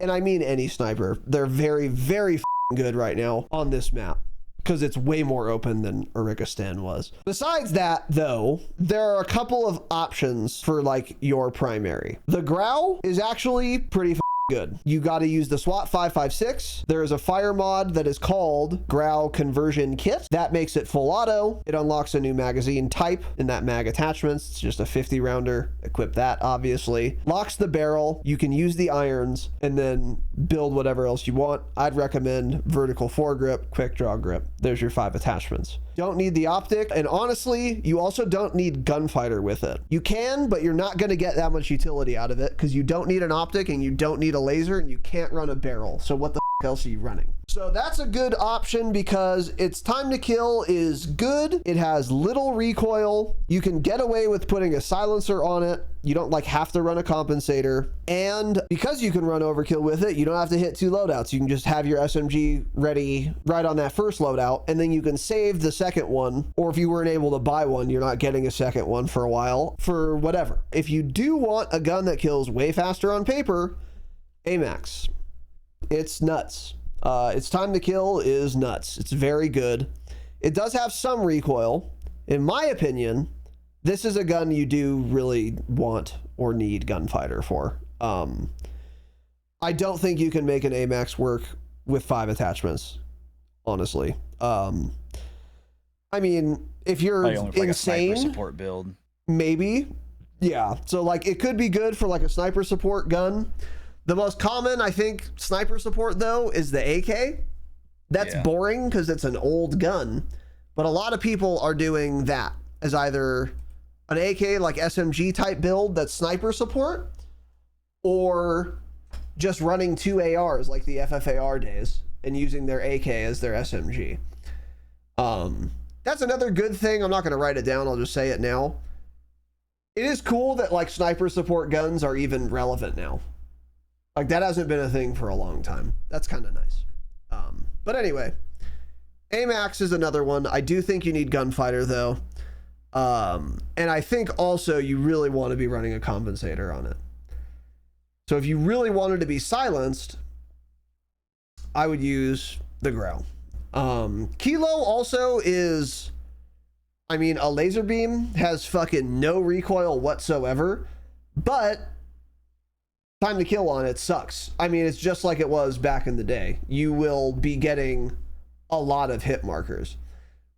and I mean any sniper, they're very, very good right now on this map, because it's way more open than Orichistan was. Besides that, though, there are a couple of options for like your primary. The Grau is actually pretty good. You got to use the SWAT 556. There is a fire mod that is called Grau Conversion Kit. That makes it full auto. It unlocks a new magazine type in that mag attachments. It's just a 50 rounder. Equip that, obviously. Locks the barrel. You can use the irons and then build whatever else you want. I'd recommend vertical foregrip, quick draw grip. There's your 5 attachments. Don't need the optic, and honestly, you also don't need gunfighter with it. You can, but you're not going to get that much utility out of it because you don't need an optic and you don't need a laser and you can't run a barrel. So what the else are you running? So that's a good option because its time to kill is good. It has little recoil. You can get away with putting a silencer on it. You don't like have to run a compensator. And because you can run overkill with it, you don't have to hit 2 loadouts. You can just have your SMG ready right on that first loadout, and then you can save the second one. Or if you weren't able to buy one, you're not getting a second one for a while, for whatever. If you do want a gun that kills way faster on paper, AMAX. It's nuts. Its time to kill is nuts. It's very good. It does have some recoil. In my opinion, this is a gun you do really want or need gunfighter for. I don't think you can make an AMAX work with 5 attachments, honestly. I mean, if you're insane, like a support build, maybe. Yeah. So like it could be good for like a sniper support gun. The most common, I think, sniper support, though, is the AK. That's boring because it's an old gun. But a lot of people are doing that as either an AK, like SMG type build that's sniper support, or just running 2 ARs like the FFAR days and using their AK as their SMG. That's another good thing. I'm not going to write it down. I'll just say it now. It is cool that like sniper support guns are even relevant now. Like that hasn't been a thing for a long time. That's kind of nice. But anyway, AMAX is another one. I do think you need gunfighter though. And I think also you really want to be running a compensator on it. So if you really wanted to be silenced, I would use the Grau. Kilo also is, I mean, a laser beam has fucking no recoil whatsoever, but time to kill on it sucks. I mean, it's just like it was back in the day. You will be getting a lot of hit markers.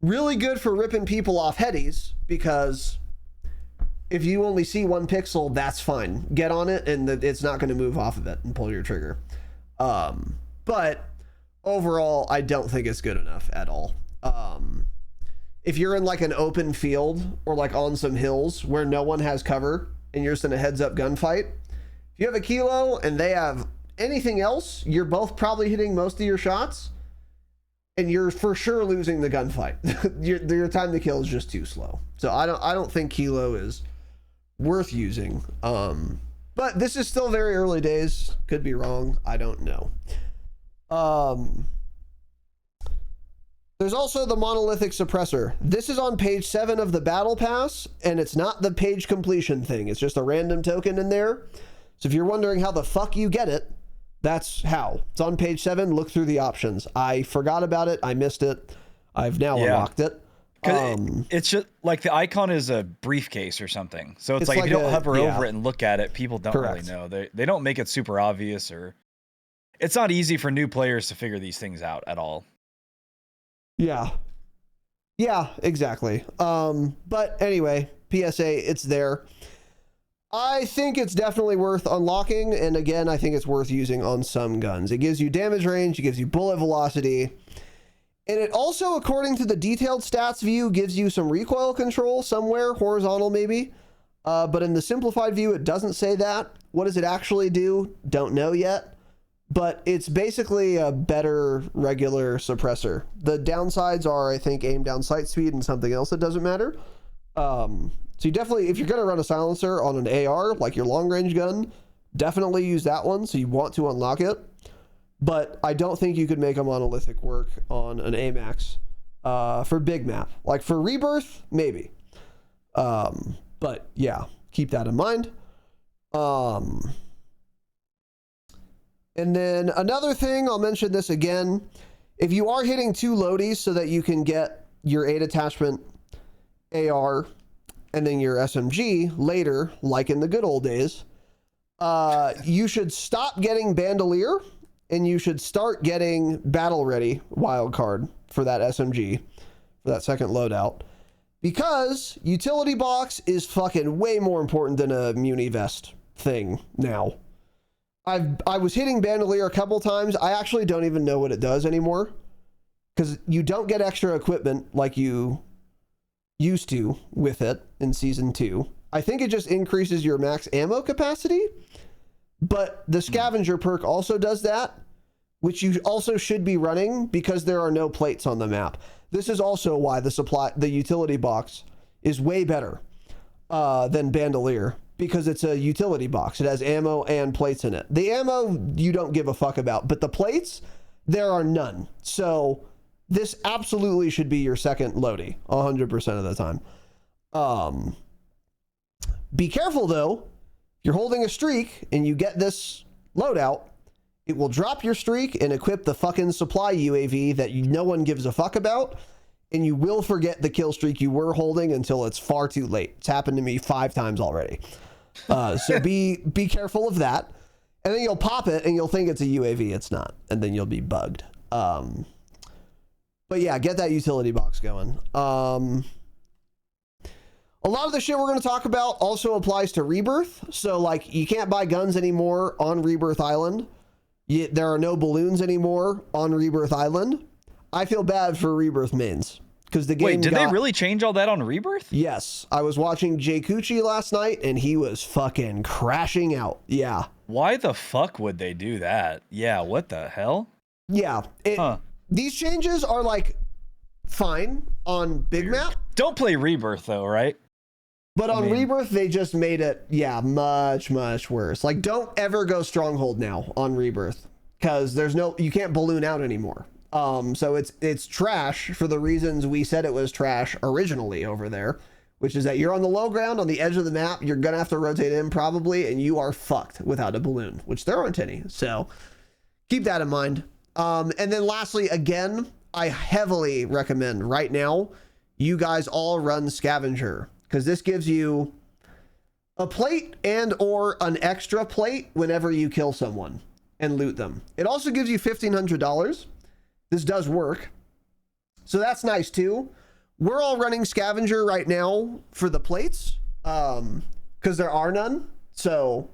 Really good for ripping people off headies, because if you only see 1 pixel, that's fine. Get on it and it's not going to move off of it and pull your trigger. But overall, I don't think it's good enough at all. If you're in like an open field or like on some hills where no one has cover and you're just in a heads up gunfight, if you have a Kilo and they have anything else, you're both probably hitting most of your shots and you're for sure losing the gunfight. your time to kill is just too slow. So I don't think Kilo is worth using. But this is still very early days. Could be wrong. I don't know. There's also the Monolithic Suppressor. This is on page 7 of the Battle Pass, and it's not the page completion thing. It's just a random token in there. So if you're wondering how the fuck you get it, that's how. It's on page 7. Look through the options. I forgot about it. I missed it. I've now unlocked it. It's just like the icon is a briefcase or something. So it's like if you don't hover over it and look at it, people don't really know. They don't make it super obvious, or it's not easy for new players to figure these things out at all. Yeah, exactly. But anyway, PSA, it's there. I think it's definitely worth unlocking, and again, I think it's worth using on some guns. It gives you damage range, it gives you bullet velocity, and it also, according to the detailed stats view, gives you some recoil control somewhere, horizontal maybe, but in the simplified view, it doesn't say that. What does it actually do? Don't know yet, but it's basically a better regular suppressor. The downsides are, I think, aim down sight speed and something else that doesn't matter. So you definitely, if you're going to run a silencer on an AR, like your long range gun, definitely use that one. So you want to unlock it, but I don't think you could make a monolithic work on an AMAX, for big map, like for Rebirth, maybe. But yeah, keep that in mind. And then another thing, I'll mention this again. If you are hitting 2 loadies so that you can get your 8 attachment AR and then your SMG later, like in the good old days, you should stop getting Bandolier and you should start getting Battle Ready wildcard for that SMG, for that second loadout. Because utility box is fucking way more important than a muni vest thing now. I was hitting Bandolier a couple times. I actually don't even know what it does anymore. Because you don't get extra equipment like you used to with it in Season 2. I think it just increases your max ammo capacity. But the Scavenger perk also does that, which you also should be running because there are no plates on the map. This is also why the utility box is way better than Bandolier, because it's a utility box. It has ammo and plates in it. The ammo you don't give a fuck about, but the plates, there are none. So this absolutely should be your second loadie 100% of the time. Be careful though. You're holding a streak and you get this loadout, it will drop your streak and equip the fucking supply UAV that no one gives a fuck about, and you will forget the kill streak you were holding until it's far too late. It's happened to me 5 times already. So be careful of that. And then you'll pop it and you'll think it's a UAV. It's not. And then you'll be bugged. But yeah, get that utility box going. A lot of the shit we're going to talk about also applies to Rebirth. So, like, you can't buy guns anymore on Rebirth Island. There are no balloons anymore on Rebirth Island. I feel bad for Rebirth mains. Because the game Wait, did they really change all that on Rebirth? Yes. I was watching Jay Cucci last night, and he was fucking crashing out. Yeah. Why the fuck would they do that? Yeah, what the hell? Yeah. These changes are, like, fine on Big Map. Don't play Rebirth, though, right? But on Rebirth, they just made it, much, much worse. Like, don't ever go Stronghold now on Rebirth, because you can't balloon out anymore. So it's trash for the reasons we said it was trash originally over there, which is that you're on the low ground on the edge of the map. You're going to have to rotate in probably, and you are fucked without a balloon, which there aren't any. So keep that in mind. And then lastly, again, I heavily recommend right now you guys all run Scavenger, because this gives you a plate and or an extra plate whenever you kill someone and loot them. It also gives you $1,500. This does work. So that's nice too. We're all running Scavenger right now for the plates because there are none. So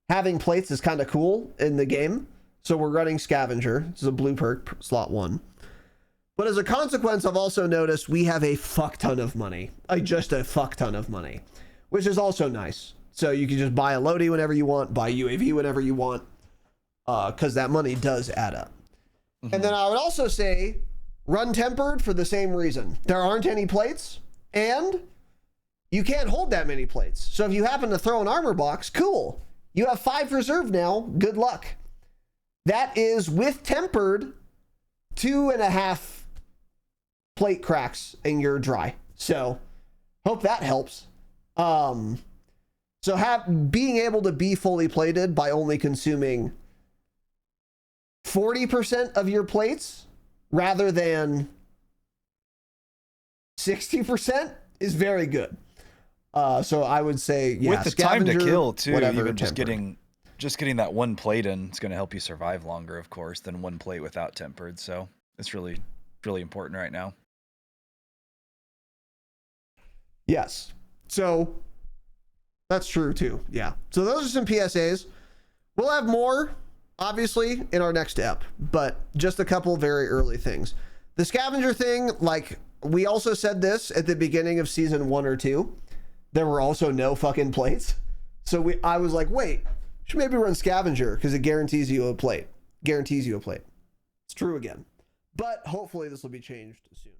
having plates is kind of cool in the game. So we're running Scavenger. This is a blue perk, slot 1. But as a consequence, I've also noticed we have a fuck ton of money. Just a fuck ton of money, which is also nice. So you can just buy a loadie whenever you want, buy UAV whenever you want, because that money does add up. Mm-hmm. And then I would also say run Tempered for the same reason. There aren't any plates, and you can't hold that many plates. So if you happen to throw an armor box, cool. You have 5 reserved now. Good luck. That is with Tempered 2.5 plate cracks and you're dry. So hope that helps. So being able to be fully plated by only consuming 40% of your plates rather than 60% is very good. So I would say, yeah, with the time to kill too, whatever, even just getting that one plate in, it's going to help you survive longer, of course, than one plate without Tempered. So it's really, really important right now. Yes. So that's true too. Yeah. So those are some PSAs. We'll have more, obviously, in our next ep, but just a couple very early things. The Scavenger thing, like, we also said this at the beginning of season 1 or 2. There were also no fucking plates. So I was like, wait, should maybe run Scavenger because it guarantees you a plate. It's true again. But hopefully this will be changed soon.